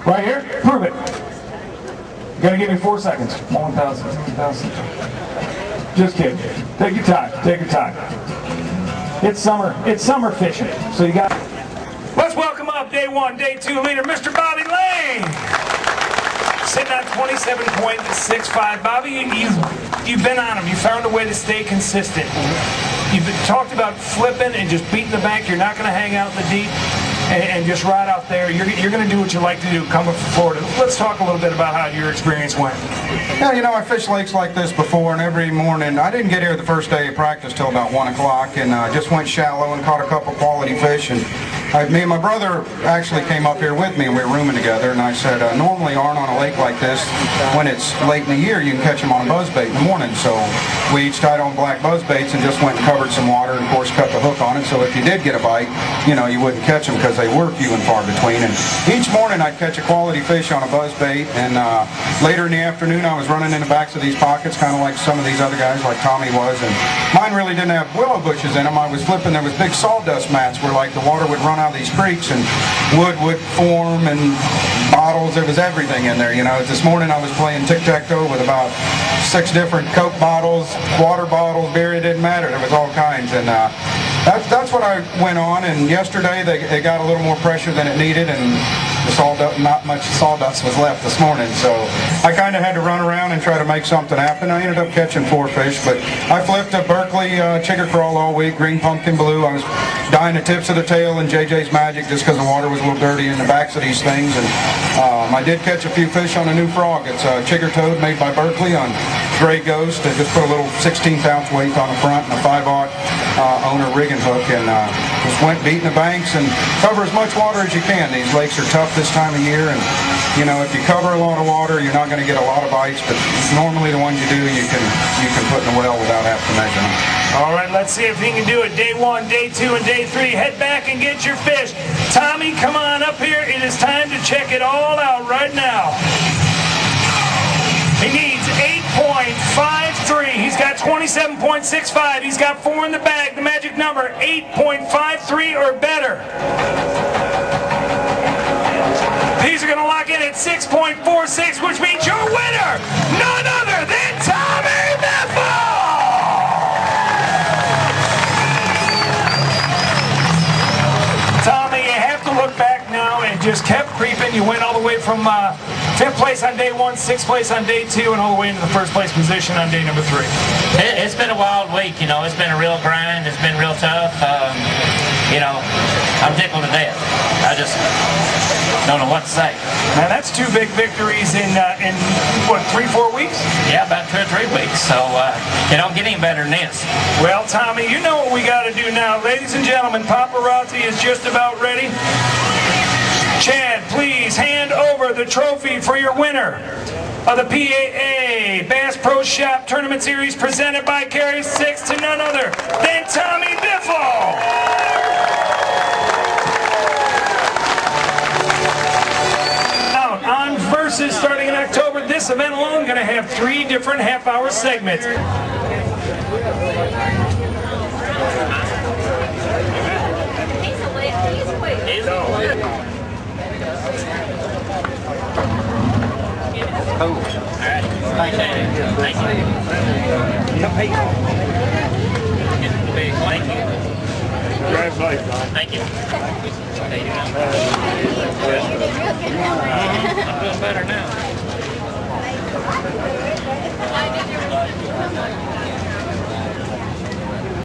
Right here? Prove it. You gotta give me 4 seconds. 1,000, 2,000. Just kidding. Take your time. Take your time. It's summer fishing. So you got. Let's welcome up day 1, day 2 leader, Mr. Bobby Lane. Sitting on 27.65. Bobby, you've been on him. You found a way to stay consistent. You've talked about flipping and just beating the bank. You're not going to hang out in the deep and just ride out there. You're going to do what you like to do coming from Florida. Let's talk a little bit about how your experience went. Yeah, you know, I fished lakes like this before, and every morning, I didn't get here the first day of practice till about 1 o'clock, and just went shallow and caught a couple quality fish. And me and my brother actually came up here with me, and we were rooming together, and I said, normally aren't on a lake like this, when it's late in the year, you can catch them on a buzzbait in the morning. So we each tied on black buzzbaits and just went and covered some water, and of course cut the hook on it, so if you did get a bite, you know, you wouldn't catch them because they were few and far between. And each morning I'd catch a quality fish on a buzzbait, and later in the afternoon I was running in the backs of these pockets, kind of like some of these other guys, like Tommy was, and mine really didn't have willow bushes in them. I was flipping, there was big sawdust mats where like the water would run out of these creeks and wood would form and bottles, there was everything in there, you know. This morning I was playing tic-tac-toe with about 6 different Coke bottles, water bottles, beer, it didn't matter, there was all kinds. And that's what I went on, and yesterday they got a little more pressure than it needed, and the sawdust, not much sawdust was left this morning, so I kind of had to run around and try to make something happen. I ended up catching 4 fish, but I flipped a Berkeley chigger crawl all week, green pumpkin blue. I was dyeing the tips of the tail in JJ's Magic just because the water was a little dirty in the backs of these things, and I did catch a few fish on a new frog. It's a chigger toad made by Berkeley on Gray Ghost. I just put a little 16th ounce weight on the front and a 5/0 owner rigging hook, and just went beating the banks and cover as much water as you can. These lakes are tough this time of year, and you know, if you cover a lot of water, you're not going to get a lot of bites, but normally the ones you do, you can put in the well without having to measure them. All right, let's see if he can do it. Day 1, day 2, and day 3. Head back and get your fish. Tommy, come on up here. It is time to check it all out right now. He needs 8.53. He's got 27.65. He's got 4 in the bag. The magic number, 8.53 or better. These are going to lock in at 6.46, which means your winner, none other than Tommy Biffle! Tommy, you have to look back now, and just kept creeping. You went all the way from 10th place on day 1, 6th place on day 2, and all the way into the 1st place position on day number 3. It's been a wild week, you know. It's been a real grind. It's been real tough. You know, I'm tickled to death. I just don't know what to say. Now that's 2 big victories in what, 3-4 weeks? Yeah, about 2 or 3 weeks. So it don't get any better than this. Well, Tommy, you know what we got to do now. Ladies and gentlemen, paparazzi is just about ready. Chad, please hand over the trophy for your winner of the PAA Bass Pro Shop Tournament Series presented by Carry 6 to none other than Tommy Biffle. On Versus starting in October, this event alone going to have 3 different half-hour segments. Oh, all right. Thank you. Thank you. Thank you.